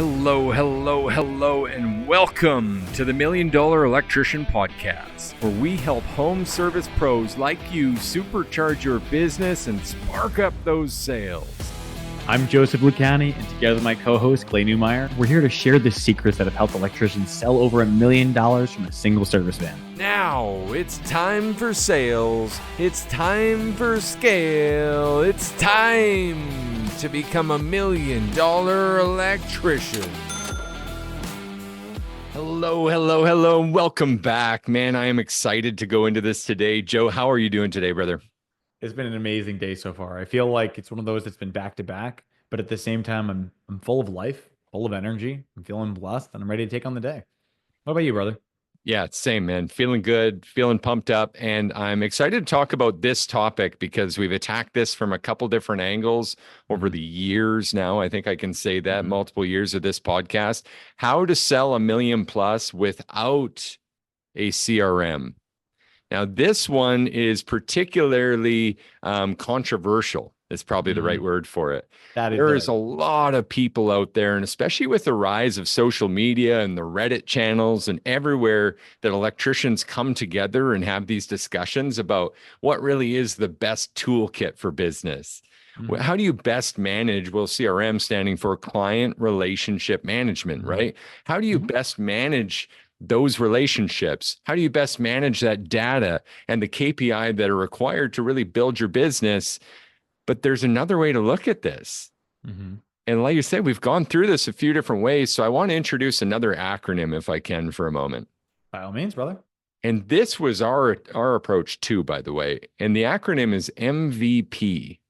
Hello, and welcome to the $1 Million Electrician Podcast, where we help home service pros like you supercharge your business and spark up those sales. I'm Joseph Lucanie, and together with my co-host, Clay Newmeyer, we're here to share the secrets that have helped electricians sell over $1 million from a single service van. Now, it's time for sales. It's time for scale. It's time to become $1 million electrician. Hello, and welcome back. Man, I am excited to go into this today. Joe, how are you doing today, brother? It's been an amazing day so far. I feel like it's one of those that's been back to back, but at the same time, I'm full of life, full of energy. I'm feeling blessed, and I'm ready to take on the day. What about you, brother? Yeah, same, man. Feeling good, feeling pumped up. And I'm excited to talk about this topic because we've attacked this from a couple different angles over the years now. I think I can say that multiple years of this podcast. How to sell $1 million plus without a CRM. Now, this one is particularly controversial. Is probably the right word for it. There is a lot of people out there, and especially with the rise of social media and the Reddit channels and everywhere that electricians come together and have these discussions about what really is the best toolkit for business. How do you best manage, well, CRM standing for client relationship management, right? How do you best manage those relationships? How do you best manage that data and the KPI that are required to really build your business? But there's another way to look at this. And like you said, we've gone through this a few different ways. So I want to introduce another acronym if I can for a moment. By all means, brother. And this was our approach too, by the way. And the acronym is MVP,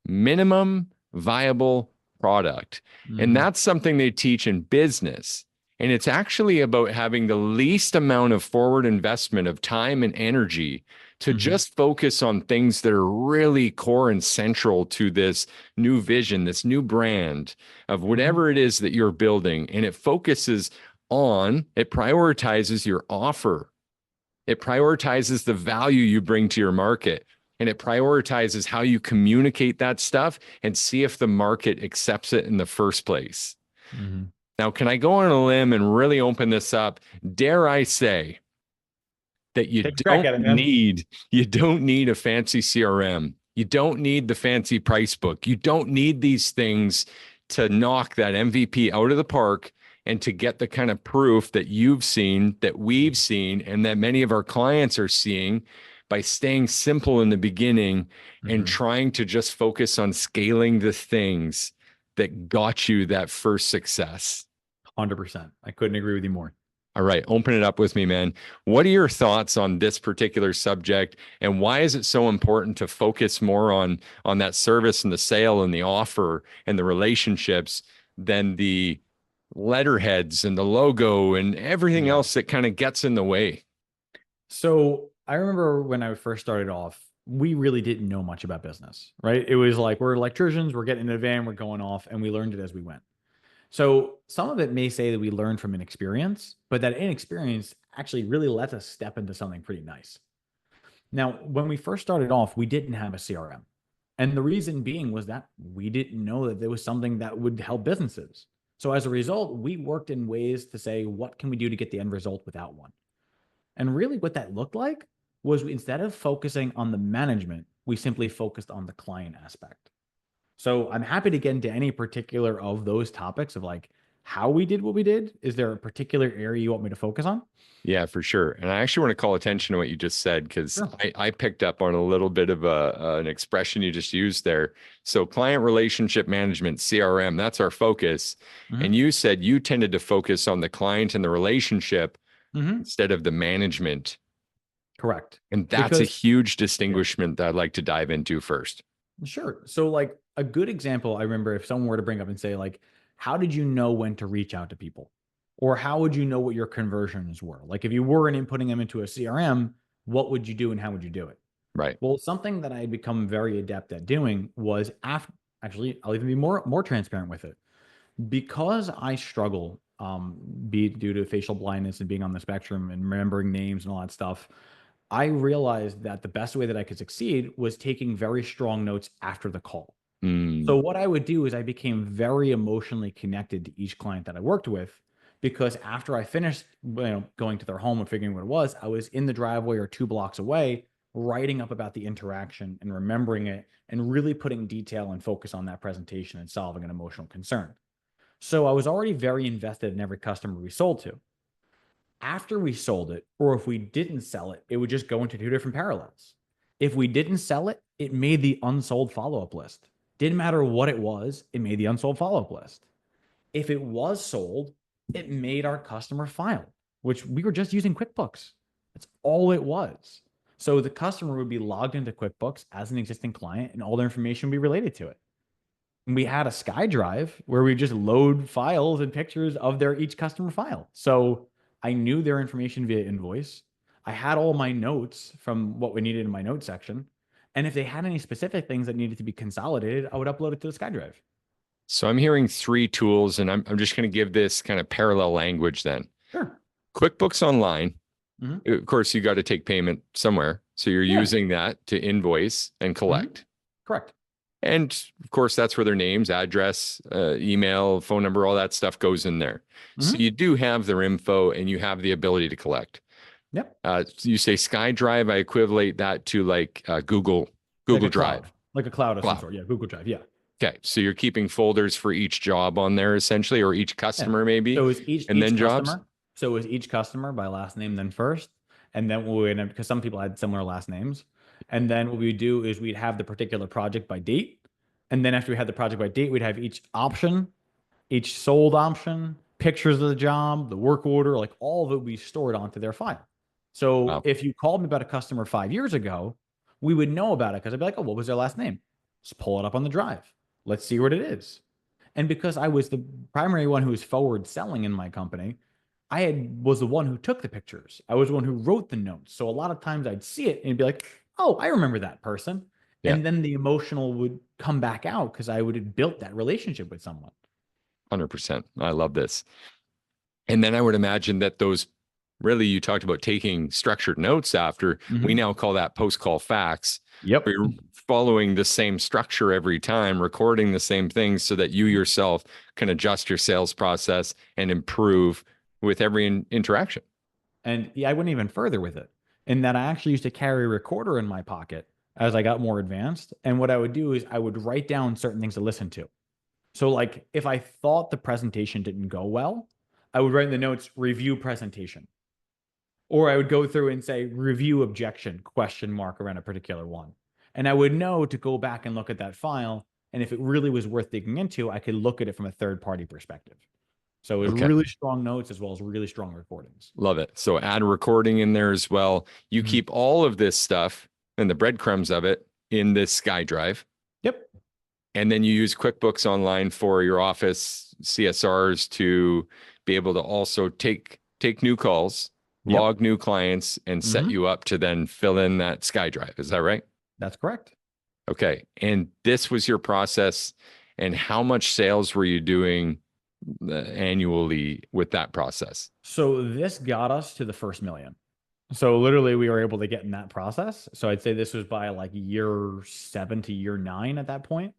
minimum viable product. And that's something they teach in business. And it's actually about having the least amount of forward investment of time and energy to just focus on things that are really core and central to this new vision, this new brand of whatever it is that you're building. And it focuses on, it prioritizes your offer. It prioritizes the value you bring to your market. And it prioritizes how you communicate that stuff and see if the market accepts it in the first place. Now, can I go on a limb and really open this up? Dare I say that you don't need a fancy CRM. You don't need the fancy price book. You don't need these things to knock that MVP out of the park and to get the kind of proof that you've seen, that we've seen, and that many of our clients are seeing by staying simple in the beginning and trying to just focus on scaling the things that got you that first success. 100%. I couldn't agree with you more. All right, open it up with me, man. What are your thoughts on this particular subject, and why is it so important to focus more on that service and the sale and the offer and the relationships than the letterheads and the logo and everything else that kind of gets in the way? So I remember when I first started off, we really didn't know much about business, right? It was like, we're electricians, we're getting in a van, we're going off, and we learned it as we went. So some of it may say that we learned from inexperience, but that inexperience actually really lets us step into something pretty nice. Now, when we first started off, we didn't have a CRM. And the reason being was that we didn't know that there was something that would help businesses. So as a result, we worked in ways to say, what can we do to get the end result without one? And really what that looked like was, instead of focusing on the management, we simply focused on the client aspect. So I'm happy to get into any particular of those topics of like how we did what we did. Is there a particular area you want me to focus on? Yeah, for sure. And I actually want to call attention to what you just said, because I picked up on a little bit of an expression you just used there. So client relationship management, CRM, that's our focus. And you said you tended to focus on the client and the relationship instead of the management. Correct. And that's a huge distinguishment that I'd like to dive into first. Sure. So like a good example, I remember if someone were to bring up and say like, how did you know when to reach out to people? Or how would you know what your conversions were? Like if you weren't inputting them into a CRM, what would you do and how would you do it? Right. Well, something that I had become very adept at doing was actually, I'll even be more transparent with it. Because I struggle, be it due to facial blindness and being on the spectrum and remembering names and all that stuff, I realized that the best way that I could succeed was taking very strong notes after the call. So what I would do is I became very emotionally connected to each client that I worked with, because after I finished, going to their home and figuring what it was, I was in the driveway or 2 blocks away, writing up about the interaction and remembering it and really putting detail and focus on that presentation and solving an emotional concern. So I was already very invested in every customer we sold to. After we sold it, or if we didn't sell it, it would just go into 2 different parallels. If we didn't sell it, it made the unsold follow-up list. Didn't matter what it was, it made the unsold follow-up list. If it was sold, it made our customer file, which we were just using QuickBooks. That's all it was. So the customer would be logged into QuickBooks as an existing client, and all their information would be related to it. And we had a SkyDrive where we just load files and pictures of their each customer file. So I knew their information via invoice. I had all my notes from what we needed in my notes section. And if they had any specific things that needed to be consolidated, I would upload it to the SkyDrive. So I'm hearing 3 tools, and I'm just going to give this kind of parallel language then. Sure. QuickBooks Online. Of course, you got to take payment somewhere. So you're using that to invoice and collect. Correct. And of course, that's where their names, address, email, phone number, all that stuff goes in there. So you do have their info and you have the ability to collect. Yep. You say SkyDrive, I equivalent that to like Google Like Drive. Like a cloud of some sort. Yeah, Google Drive. Yeah. Okay. So you're keeping folders for each job on there essentially, or each customer maybe. So is each then customer, jobs. So is each customer by last name then first, and then because some people had similar last names, and then what we would do is we'd have the particular project by date, and then after we had the project by date, we'd have each option, each sold option, pictures of the job, the work order, like all of it would be stored onto their file. So if you called me about a customer 5 years ago, we would know about it because I'd be like, oh, what was their last name? Just pull it up on the drive. Let's see what it is. And because I was the primary one who was forward selling in my company, was the one who took the pictures. I was the one who wrote the notes. So a lot of times I'd see it and be like, oh, I remember that person. Yeah. And then the emotional would come back out because I would have built that relationship with someone. 100%. I love this. And then I would imagine that those really, you talked about taking structured notes after. We now call that post-call facts. Yep. You're following the same structure every time, recording the same things so that you yourself can adjust your sales process and improve with every interaction. And yeah, I went even further with it in that I actually used to carry a recorder in my pocket as I got more advanced. And what I would do is I would write down certain things to listen to. So like if I thought the presentation didn't go well, I would write in the notes, review presentation. Or I would go through and say, review objection, question mark around a particular one. And I would know to go back and look at that file. And if it really was worth digging into, I could look at it from a third-party perspective. So it was really strong notes as well as really strong recordings. Love it. So add a recording in there as well. You keep all of this stuff and the breadcrumbs of it in this SkyDrive. Yep. And then you use QuickBooks Online for your office CSRs to be able to also take new calls, log new clients, and set you up to then fill in that SkyDrive. Is that right? That's correct. Okay. And this was your process. And how much sales were you doing annually with that process? So this got us to the first million. So literally we were able to get in that process. So I'd say this was by like year 7 to year 9 at that point.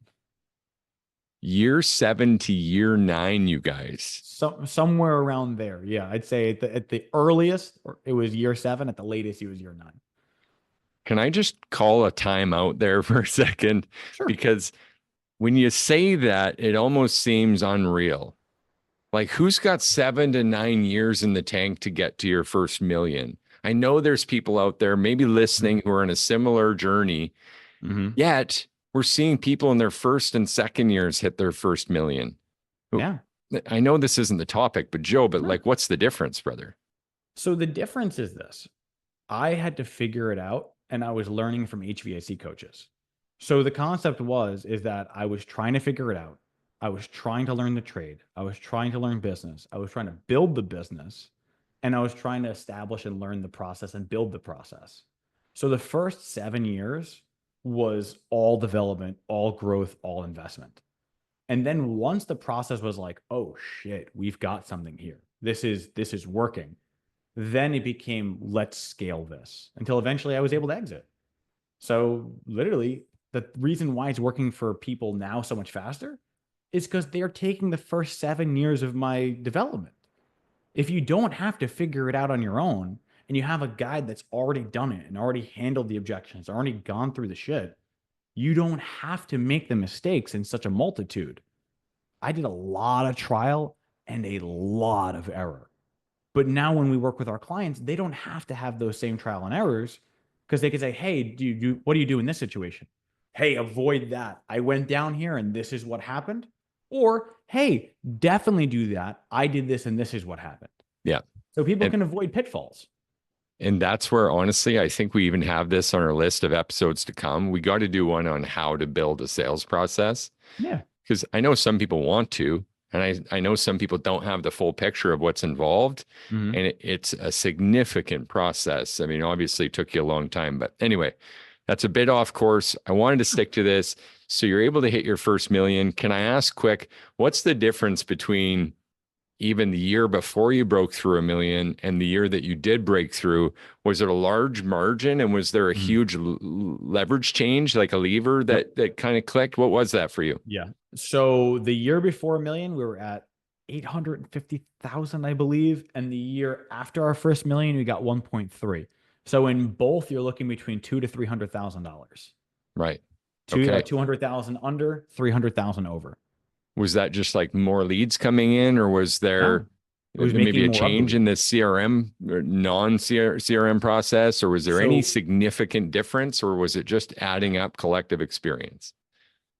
Year 7 to year 9, you guys. Somewhere around there. Yeah. I'd say at the earliest, it was year 7. At the latest, it was year 9. Can I just call a timeout there for a second? Sure. Because when you say that, it almost seems unreal. Like, who's got 7 to 9 years in the tank to get to your first million? I know there's people out there maybe listening who are in a similar journey. Yet we're seeing people in their first and second years hit their first million. Yeah. I know this isn't the topic, but Joe, like, what's the difference, brother? So the difference is this. I had to figure it out, and I was learning from HVAC coaches. So the concept is that I was trying to figure it out. I was trying to learn the trade. I was trying to learn business. I was trying to build the business, and I was trying to establish and learn the process and build the process. So the first 7 years was all development, all growth, all investment. And then once the process was like, oh shit, we've got something here. This is working. Then it became, let's scale this, until eventually I was able to exit. So literally the reason why it's working for people now so much faster is because they're taking the first 7 years of my development. If you don't have to figure it out on your own and you have a guide that's already done it and already handled the objections, already gone through the shit, you don't have to make the mistakes in such a multitude. I did a lot of trial and a lot of error. But now when we work with our clients, they don't have to have those same trial and errors because they can say, hey, what do you do in this situation? Hey, avoid that. I went down here and this is what happened. Or, hey, definitely do that. I did this and this is what happened. Yeah. So people can avoid pitfalls. And that's where, honestly, I think we even have this on our list of episodes to come. We got to do one on how to build a sales process. Yeah. Because I know some people want to, and I know some people don't have the full picture of what's involved. Mm-hmm. And it's a significant process. I mean, obviously it took you a long time, but anyway, that's a bit off course. I wanted to stick to this. So you're able to hit your first million. Can I ask quick, what's the difference between even the year before you broke through $1 million and the year that you did break through? Was it a large margin, and was there a huge leverage change, like a lever that kind of clicked? What was that for you? Yeah. So the year before $1 million, we were at 850,000, I believe. And the year after our first $1 million, we got 1.3. So in both, you're looking between $200,000 to $300,000. Right. Okay. 200,000 under, 300,000 over. Was that just like more leads coming in, or was there maybe a change in the CRM or non-CRM process, or was there any significant difference, or was it just adding up collective experience?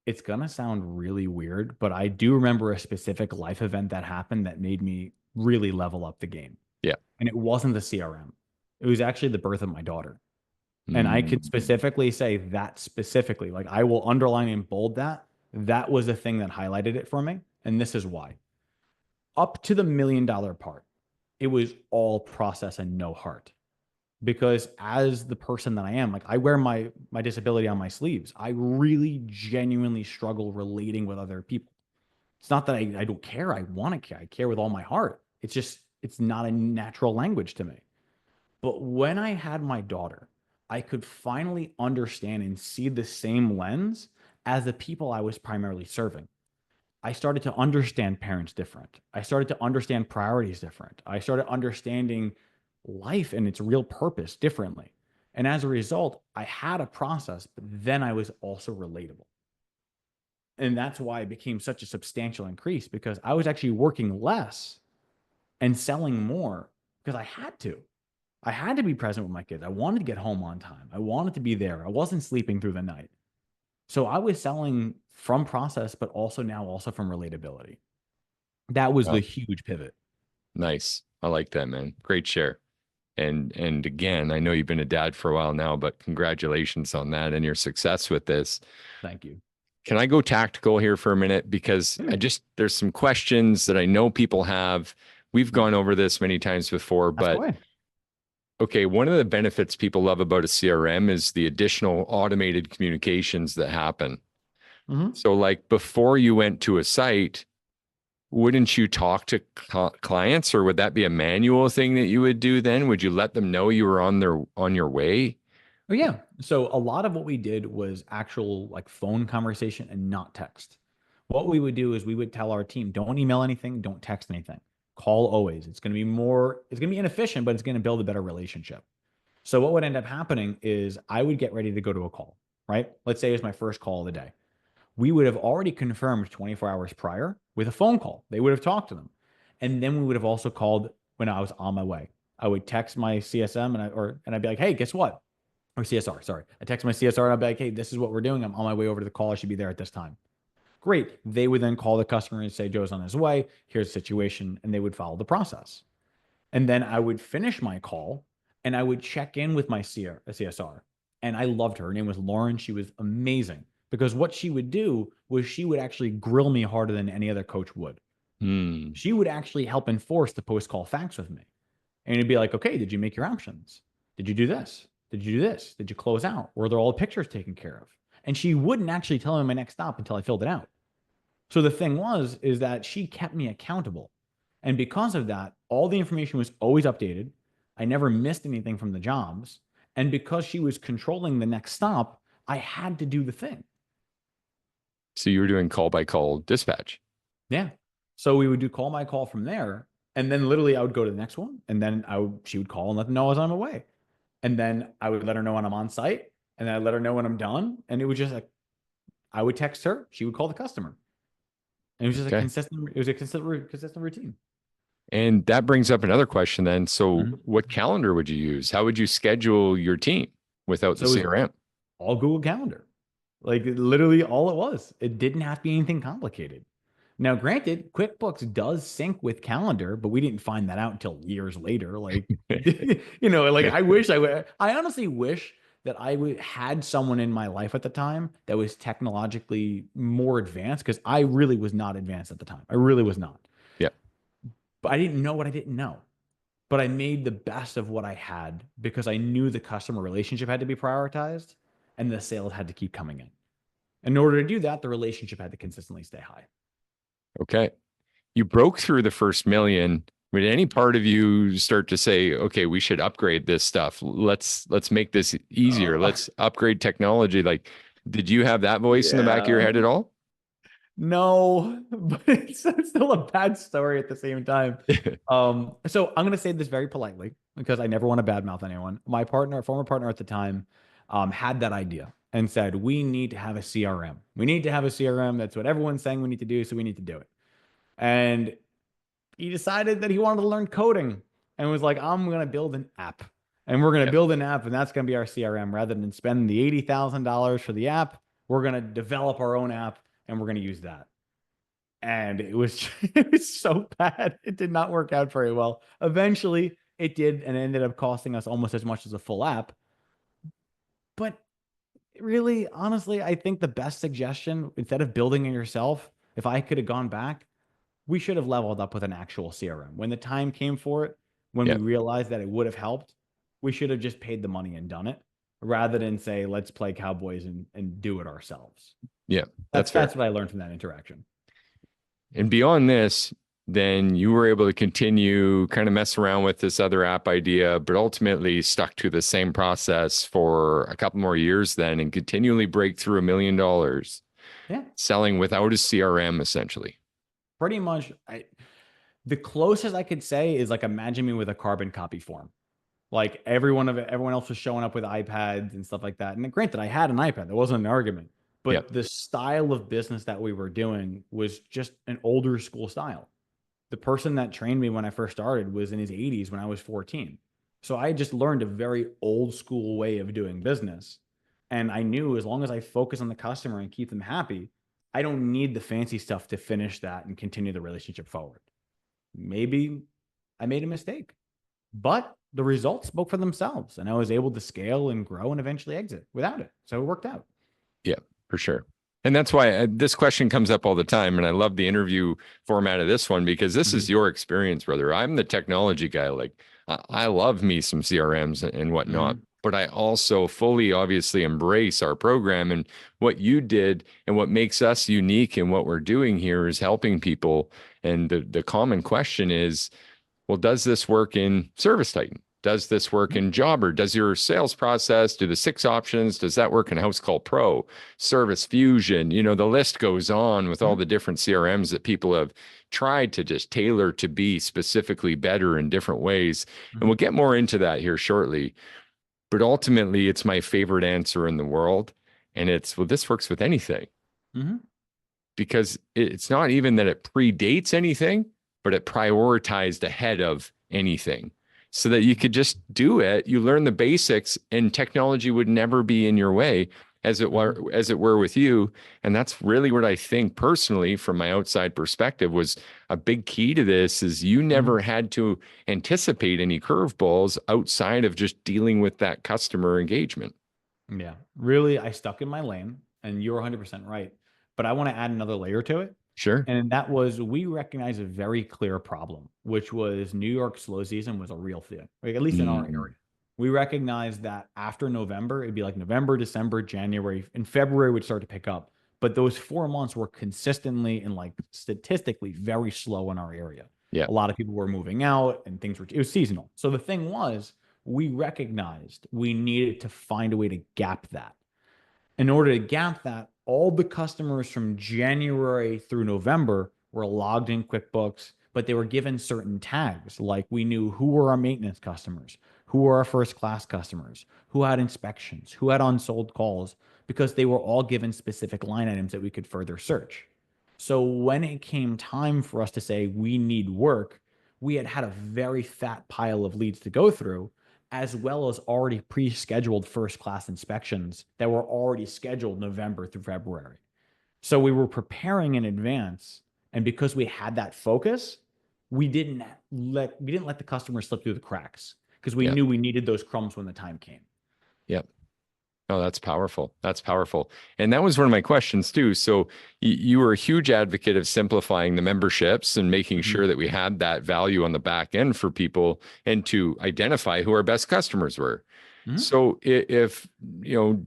It's going to sound really weird, but I do remember a specific life event that happened that made me really level up the game. Yeah. And it wasn't the CRM. It was actually the birth of my daughter. And I could specifically say that specifically, like I will underline and bold that. That was the thing that highlighted it for me. And this is why. Up to the $1 million part, it was all process and no heart. Because as the person that I am, like I wear my disability on my sleeves. I really genuinely struggle relating with other people. It's not that I don't care. I want to care. I care with all my heart. It's just, it's not a natural language to me. But when I had my daughter, I could finally understand and see the same lens as the people I was primarily serving. I started to understand parents different. I started to understand priorities different. I started understanding life and its real purpose differently. And as a result, I had a process, but then I was also relatable. And that's why it became such a substantial increase, because I was actually working less and selling more because I had to. I had to be present with my kids. I wanted to get home on time. I wanted to be there. I wasn't sleeping through the night. So I was selling from process, but also from relatability. That was the huge pivot. Nice. I like that, man. Great share. And again, I know you've been a dad for a while now, but congratulations on that and your success with this. Thank you. Can I go tactical here for a minute? Because there's some questions that I know people have. We've gone over this many times before, but okay, one of the benefits people love about a CRM is the additional automated communications that happen. So like before you went to a site, wouldn't you talk to clients, or would that be a manual thing that you would do then? Would you let them know you were on your way? Oh yeah. So a lot of what we did was actual like phone conversation and not text. What we would do is we would tell our team, don't email anything, don't text anything. Call always. It's going to be inefficient, but it's going to build a better relationship. So what would end up happening is I would get ready to go to a call, right? Let's say it's my first call of the day. We would have already confirmed 24 hours prior with a phone call. They would have talked to them. And then we would have also called when I was on my way. I would text my CSM and I'd be like, hey, guess what? Or CSR, sorry. I text my CSR and I'd be like, hey, this is what we're doing. I'm on my way over to the call. I should be there at this time. Great. They would then call the customer and say, Joe's on his way. Here's the situation. And they would follow the process. And then I would finish my call and I would check in with my CSR. And I loved her. Her name was Lauren. She was amazing, because what she would do was she would actually grill me harder than any other coach would. She would actually help enforce the post-call facts with me. And it'd be like, okay, did you make your options? Did you do this? Did you do this? Did you close out? Were there all the pictures taken care of? And she wouldn't actually tell me my next stop until I filled it out. So the thing is that she kept me accountable. And because of that, all the information was always updated. I never missed anything from the jobs. And because she was controlling the next stop, I had to do the thing. So you were doing call by call dispatch. Yeah. So we would do call by call from there. And then literally I would go to the next one. And then she would call and let them know as I'm away. And then I would let her know when I'm on site. And then I'd let her know when I'm done. And it was just like, I would text her. She would call the customer. And it was just Okay. a consistent routine. And that brings up another question then. So Mhm. what calendar would you use? How would you schedule your team without the So it was CRM? all Google Calendar. Like literally all it was. It didn't have to be anything complicated. Now, granted, QuickBooks does sync with Calendar, but we didn't find that out until years later. Like, like I honestly wish that had someone in my life at the time that was technologically more advanced because I really was not advanced at the time. I really was not. Yeah. But I didn't know what I didn't know. But I made the best of what I had because I knew the customer relationship had to be prioritized and the sales had to keep coming in. In order to do that, the relationship had to consistently stay high. Okay. You broke through the first million. Would any part of you start to say, okay, we should upgrade this stuff? Let's make this easier. Uh, Let's upgrade technology. Like, did you have that voice in the back of your yeah. head at all? No, but it's still a bad story at the same time. So I'm gonna say this very politely because I never want to badmouth anyone. My former partner at the time, had that idea and said, we need to have a CRM. We need to have a CRM. That's what everyone's saying we need to do, so we need to do it. And he decided that he wanted to learn coding and was like, I'm gonna build an app. And we're gonna Yep. build an app, and that's gonna be our CRM. Rather than spend the $80,000 for the app, we're gonna develop our own app and we're gonna use that. And it was it was so bad. It did not work out very well. Eventually, it did, and it ended up costing us almost as much as a full app. But really, honestly, I think the best suggestion, instead of building it yourself, if I could have gone back, we should have leveled up with an actual CRM. When the time came for it, when we Yep. realized that it would have helped, we should have just paid the money and done it rather than say, let's play cowboys and do it ourselves. Yeah. That's That's fair. what I learned from that interaction. And beyond this, then you were able to continue kind of mess around with this other app idea, but ultimately stuck to the same process for a couple more years then and continually break through $1 million Yeah, selling without a CRM essentially. pretty much. The closest I could say is like imagine me with a carbon copy form. Like everyone else was showing up with iPads and stuff like that. And granted, I had an iPad. There wasn't an argument. Yep. But the style of business that we were doing was just an older school style. The person that trained me when I first started was in his 80s when I was 14. So I just learned a very old school way of doing business. And I knew as long as I focus on the customer and keep them happy, I don't need the fancy stuff to finish that and continue the relationship forward. Maybe I made a mistake, but the results spoke for themselves. And I was able to scale and grow and eventually exit without it. So it worked out. Yeah, for sure. And that's why this question comes up all the time. And I love the interview format of this one because this is your experience, brother. I'm the technology guy. Like I love me some CRMs and whatnot, but I also fully obviously embrace our program and what you did and what makes us unique and what we're doing here is helping people. And the common question is, well, does this work in Service Titan? Does this work in Jobber? Does your sales process do the 6 options? Does that work in House Call Pro, Service Fusion? You know, the list goes on with all the different CRMs that people have tried to just tailor to be specifically better in different ways. And we'll get more into that here shortly. But ultimately, it's my favorite answer in the world. And it's, well, this works with anything because it's not even that it predates anything, but it prioritized ahead of anything so that you could just do it. You learn the basics and technology would never be in your way as it were with you. And that's really what I think personally from my outside perspective was a big key to this is you never had to anticipate any curveballs outside of just dealing with that customer engagement. Yeah, really, I stuck in my lane, and you're 100% right. But I want to add another layer to it. Sure. And that was we recognized a very clear problem, which was New York slow season was a real thing, like, at least in our area. We recognized that after November, it'd be like November, December, January, and February would start to pick up. But those 4 months were consistently and like statistically very slow in our area. Yeah. A lot of people were moving out and it was seasonal. So the thing was, we recognized we needed to find a way to gap that. In order to gap that, all the customers from January through November were logged in QuickBooks, but they were given certain tags. Like we knew who were our maintenance customers, who were our first class customers, who had inspections, who had unsold calls, because they were all given specific line items that we could further search. So when it came time for us to say we need work, we had a very fat pile of leads to go through, as well as already pre-scheduled first class inspections that were already scheduled November through February. So we were preparing in advance. And because we had that focus, we didn't let the customer slip through the cracks, because we Yeah. knew we needed those crumbs when the time came. Yep. Oh, that's powerful. That's powerful. And that was one of my questions too. So you were a huge advocate of simplifying the memberships and making Mhm. sure that we had that value on the back end for people and to identify who our best customers were. Mhm. So if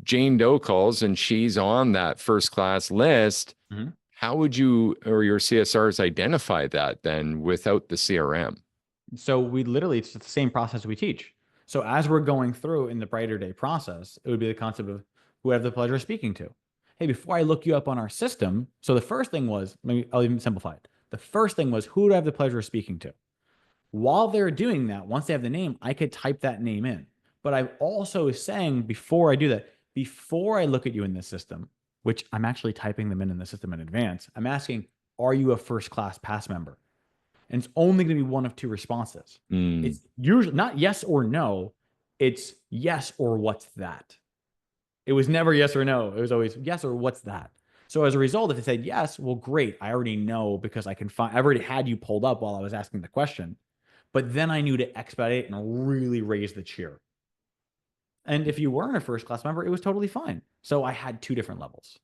Jane Doe calls and she's on that first class list, Mhm. how would you or your CSRs identify that then without the CRM? So it's the same process we teach. So as we're going through in the brighter day process, it would be the concept of who I have the pleasure of speaking to. Hey, before I look you up on our system, so the first thing was, maybe I'll even simplify it. The first thing was, who do I have the pleasure of speaking to? While they're doing that, once they have the name, I could type that name in. But I'm also saying, before I do that, before I look at you in this system, which I'm actually typing them in the system in advance, I'm asking, are you a first class pass member? And it's only going to be one of two responses. Mm, It's usually not yes or no. It's yes or what's that. It was never yes or no. It was always yes or what's that. So as a result, if they said yes, well, great. I already know because I already had you pulled up while I was asking the question. But then I knew to expedite and really raise the cheer. And if you weren't a first class member, it was totally fine. So I had two different levels.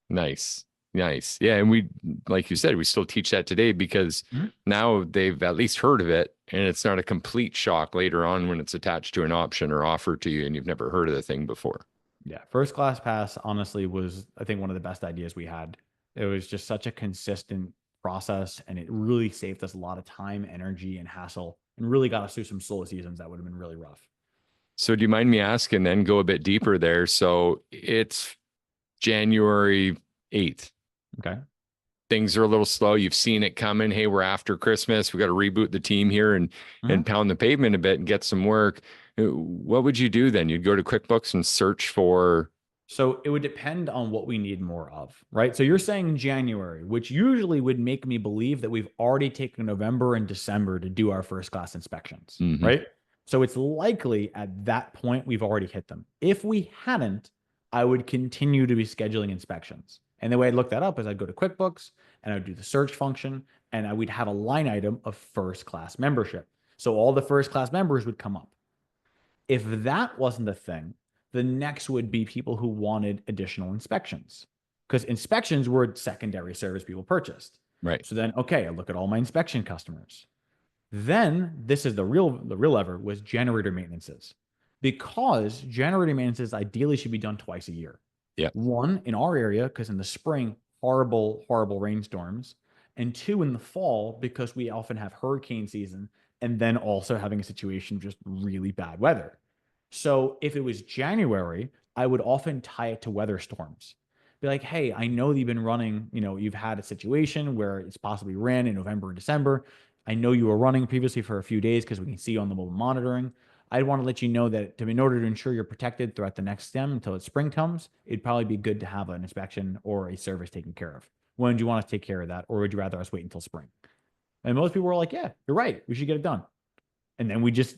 nice. Nice. Yeah. And we, like you said, we still teach that today because Mhm. now they've at least heard of it and it's not a complete shock later on when it's attached to an option or offer to you and you've never heard of the thing before. Yeah. First class pass, honestly, was, I think, one of the best ideas we had. It was just such a consistent process, and it really saved us a lot of time, energy, and hassle, and really got us through some slow seasons that would have been really rough. So do you mind me asking then go a bit deeper there? So it's January 8th. Okay. Things are a little slow. You've seen it coming. Hey, we're after Christmas. We got to reboot the team here and Mhm. pound the pavement a bit and get some work. What would you do then? You'd go to QuickBooks and search for. So it would depend on what we need more of, right? So you're saying January, which usually would make me believe that we've already taken November and December to do our first class inspections, Mhm. right? So it's likely at that point we've already hit them. If we hadn't, I would continue to be scheduling inspections. And the way I'd look that up is I'd go to QuickBooks and I'd do the search function and I would have a line item of first class membership. So all the first class members would come up. If that wasn't a thing, the next would be people who wanted additional inspections, because inspections were secondary service people purchased. Right. So then, okay, I look at all my inspection customers. Then this is the real lever was generator maintenances, because generator maintenances ideally should be done twice a year. Yeah. One in our area, because in the spring, horrible rainstorms, and two in the fall, because we often have hurricane season and then also having a situation of just really bad weather. So if it was January, I would often tie it to weather storms. Be like, hey, I know that you've been running, you've had a situation where it's possibly ran in November and December. I know you were running previously for a few days because we can see you on the mobile monitoring. I'd want to let you know that in order to ensure you're protected throughout the next stem until spring comes, it'd probably be good to have an inspection or a service taken care of. When do you want us to take care of that? Or would you rather us wait until spring? And most people were like, yeah, you're right. We should get it done. And then we just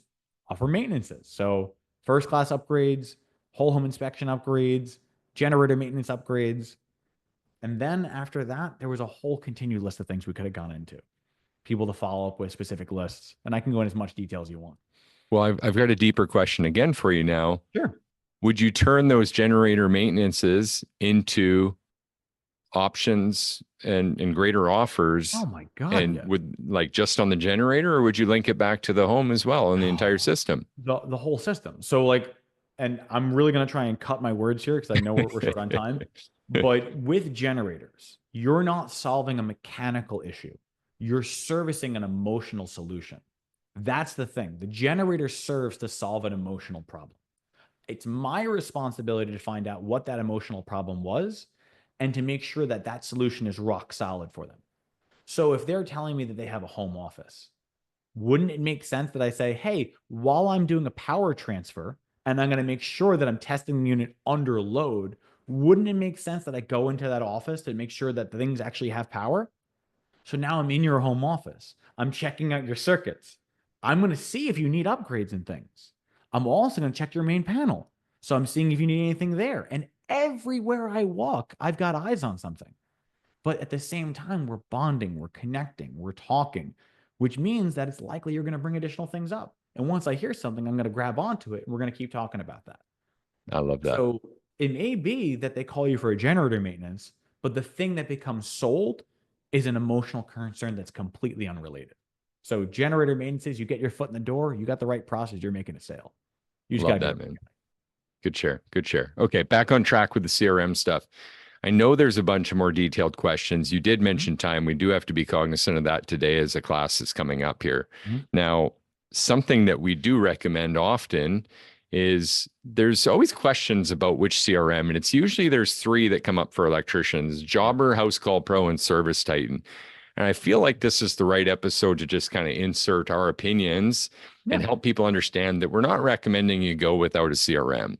offer maintenances. So first class upgrades, whole home inspection upgrades, generator maintenance upgrades. And then after that, there was a whole continued list of things we could have gone into. People to follow up with specific lists. And I can go in as much detail as you want. Well, I've got a deeper question again for you now. Sure. Would you turn those generator maintenances into options and greater offers Oh my God, and yes. would like just on the generator or would you link it back to the home as well in the entire system? The whole system. So like, and I'm really going to try and cut my words here because I know we're short on time. But with generators, you're not solving a mechanical issue. You're servicing an emotional solution. That's the thing. The generator serves to solve an emotional problem. It's my responsibility to find out what that emotional problem was and to make sure that that solution is rock solid for them. So if they're telling me that they have a home office, wouldn't it make sense that I say, hey, while I'm doing a power transfer and I'm going to make sure that I'm testing the unit under load, wouldn't it make sense that I go into that office to make sure that the things actually have power? So now I'm in your home office. I'm checking out your circuits. I'm going to see if you need upgrades and things. I'm also going to check your main panel. So I'm seeing if you need anything there. And everywhere I walk, I've got eyes on something. But at the same time, we're bonding, we're connecting, we're talking, which means that it's likely you're going to bring additional things up. And once I hear something, I'm going to grab onto it and we're going to keep talking about that. I love that. So it may be that they call you for a generator maintenance, but the thing that becomes sold is an emotional concern that's completely unrelated. So generator maintenance is you get your foot in the door, you got the right process, you're making a sale. You just Love got that, man. Good share. Good share. Okay, back on track with the CRM stuff. I know there's a bunch of more detailed questions. You did mention time. We do have to be cognizant of that today as a class is coming up here. Now, something that we do recommend often is there's always questions about which CRM, and it's usually there's three that come up for electricians: Jobber, House Call Pro, and Service Titan. And I feel like this is the right episode to just kind of insert our opinions and help people understand that we're not recommending you go without a CRM.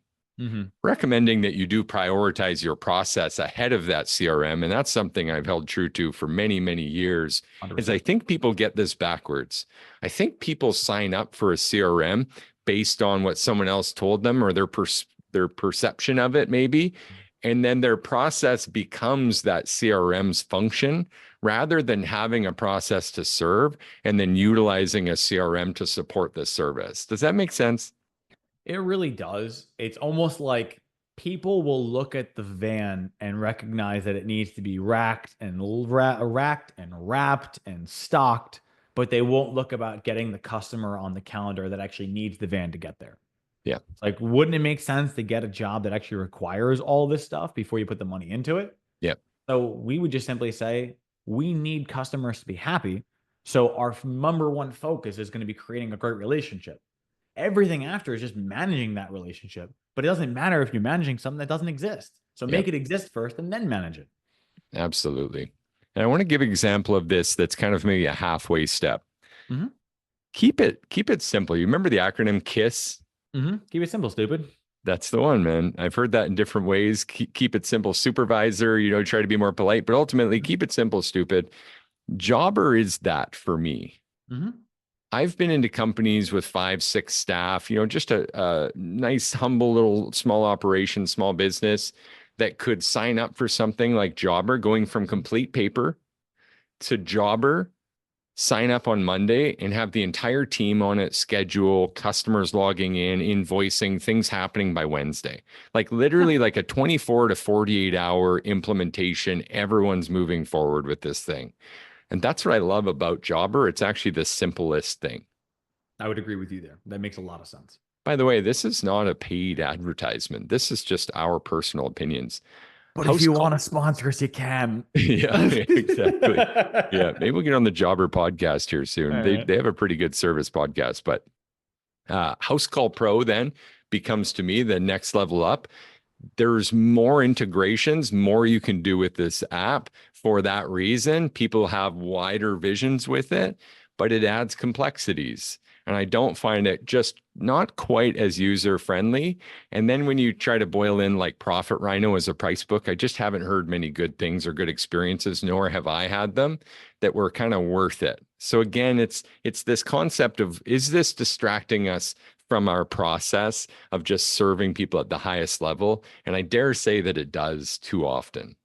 Recommending that you do prioritize your process ahead of that CRM. And that's something I've held true to for many, many years. 100%. Is I think people get this backwards. I think people sign up for a CRM based on what someone else told them or their perception of it maybe. And then their process becomes that CRM's function rather than having a process to serve and then utilizing a CRM to support the service. Does that make sense? It really does. It's almost like people will look at the van and recognize that it needs to be racked and wrapped and stocked, but they won't look about getting the customer on the calendar that actually needs the van to get there. Yeah. It's like, wouldn't it make sense to get a job that actually requires all this stuff before you put the money into it? Yeah. So we would just simply say, we need customers to be happy. So our number one focus is going to be creating a great relationship. Everything after is just managing that relationship, but it doesn't matter if you're managing something that doesn't exist. So make it exist first and then manage it. Absolutely. And I want to give an example of this that's kind of maybe a halfway step. Keep it simple. You remember the acronym KISS? Keep it simple, stupid. That's the one, man. I've heard that in different ways. Keep it simple, supervisor, try to be more polite, but ultimately keep it simple, stupid. Jobber is that for me. I've been into companies with 5, 6 staff, just a nice, humble little small operation, small business that could sign up for something like Jobber, going from complete paper to Jobber, sign up on Monday and have the entire team on it, schedule, customers logging in, invoicing, things happening by Wednesday. Like literally like a 24 to 48 hour implementation. Everyone's moving forward with this thing. And that's what I love about Jobber. It's actually the simplest thing. I would agree with you there. That makes a lot of sense. By the way, this is not a paid advertisement. This is just our personal opinions. But if you want to sponsor us, you can. Yeah, exactly. Yeah, maybe we'll get on the Jobber podcast here soon. They have a pretty good service podcast. But House Call Pro then becomes to me the next level up. There's more integrations, more you can do with this app. For that reason, people have wider visions with it, but it adds complexities. And I don't find it just not quite as user friendly. And then when you try to boil in like Profit Rhino as a price book, I just haven't heard many good things or good experiences, nor have I had them that were kind of worth it. So again, it's this concept of, is this distracting us from our process of just serving people at the highest level? And I dare say that it does too often.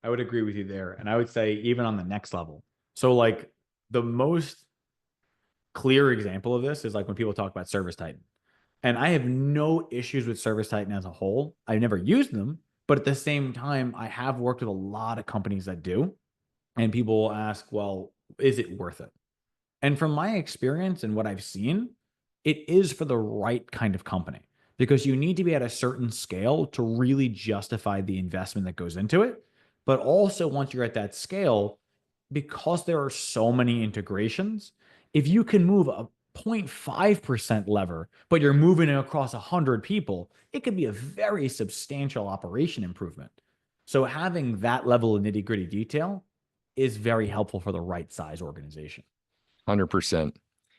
I would agree with you there. And I would say even on the next level. So like the most clear example of this is like when people talk about Service Titan. And I have no issues with Service Titan as a whole. I've never used them, but at the same time, I have worked with a lot of companies that do. And people will ask, well, is it worth it? And from my experience and what I've seen, it is for the right kind of company, because you need to be at a certain scale to really justify the investment that goes into it. But also once you're at that scale, because there are so many integrations, if you can move 0.5% lever, but you're moving it across 100 people, it could be a very substantial operation improvement. So having that level of nitty-gritty detail is very helpful for the right size organization. 100%.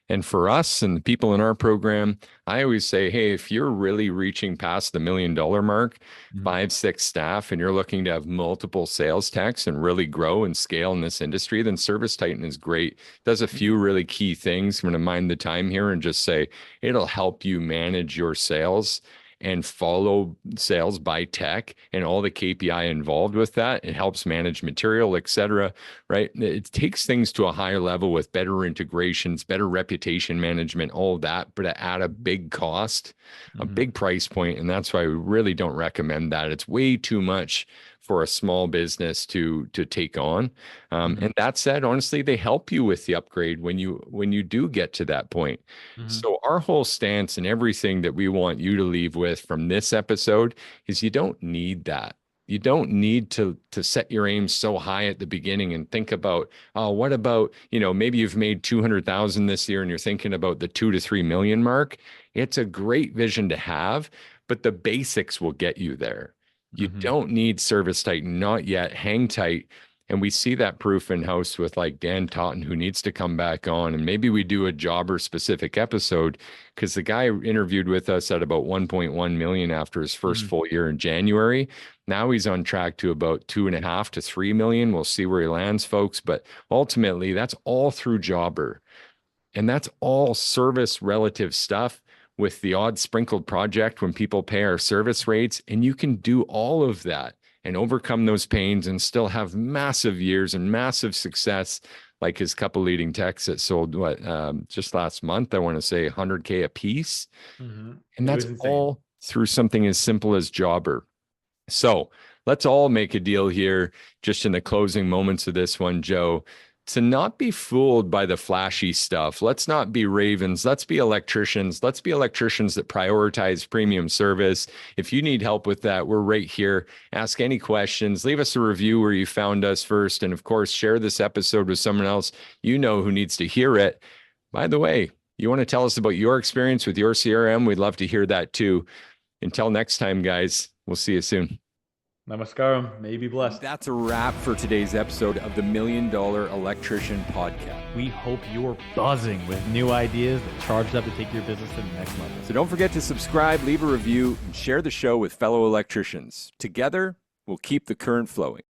And for us and the people in our program, I always say, hey, if you're really reaching past the $1 million mark, 5, 6 staff, and you're looking to have multiple sales techs and really grow and scale in this industry, then Service Titan is great. Does a few really key things. I'm going to mind the time here and just say it'll help you manage your sales and follow sales by tech and all the KPI involved with that. It helps manage material, et cetera, right? It takes things to a higher level with better integrations, better reputation management, all of that, but at a big cost, a big price point. And that's why we really don't recommend that. It's way too much for a small business to take on. And that said, honestly, they help you with the upgrade when you do get to that point. So our whole stance and everything that we want you to leave with from this episode is you don't need that. You don't need to set your aim so high at the beginning and think about, oh, what about, maybe you've made 200,000 this year and you're thinking about the 2 to 3 million mark. It's a great vision to have, but the basics will get you there. You don't need Service Titan, not yet. Hang tight. And we see that proof in house with like Dan Totten, who needs to come back on. And maybe we do a jobber specific episode because the guy interviewed with us at about 1.1 million after his first full year in January. Now he's on track to about 2.5 to 3 million. We'll see where he lands, folks. But ultimately, that's all through jobber. And that's all service relative stuff, with the odd sprinkled project when people pay our service rates. And you can do all of that and overcome those pains and still have massive years and massive success, like his couple leading techs that sold just last month, I want to say 100K a piece. And that's all through something as simple as jobber. So let's all make a deal here, just in the closing moments of this one, Joe, to not be fooled by the flashy stuff. Let's not be ravens. Let's be electricians. Let's be electricians that prioritize premium service. If you need help with that, we're right here. Ask any questions. Leave us a review where you found us first. And of course, share this episode with someone else who needs to hear it. By the way, you want to tell us about your experience with your CRM? We'd love to hear that too. Until next time, guys, we'll see you soon. Namaskaram. May you be blessed. That's a wrap for today's episode of the $1 Million Electrician Podcast. We hope you're buzzing with new ideas that charged up to take your business to the next level. So don't forget to subscribe, leave a review, and share the show with fellow electricians. Together, we'll keep the current flowing.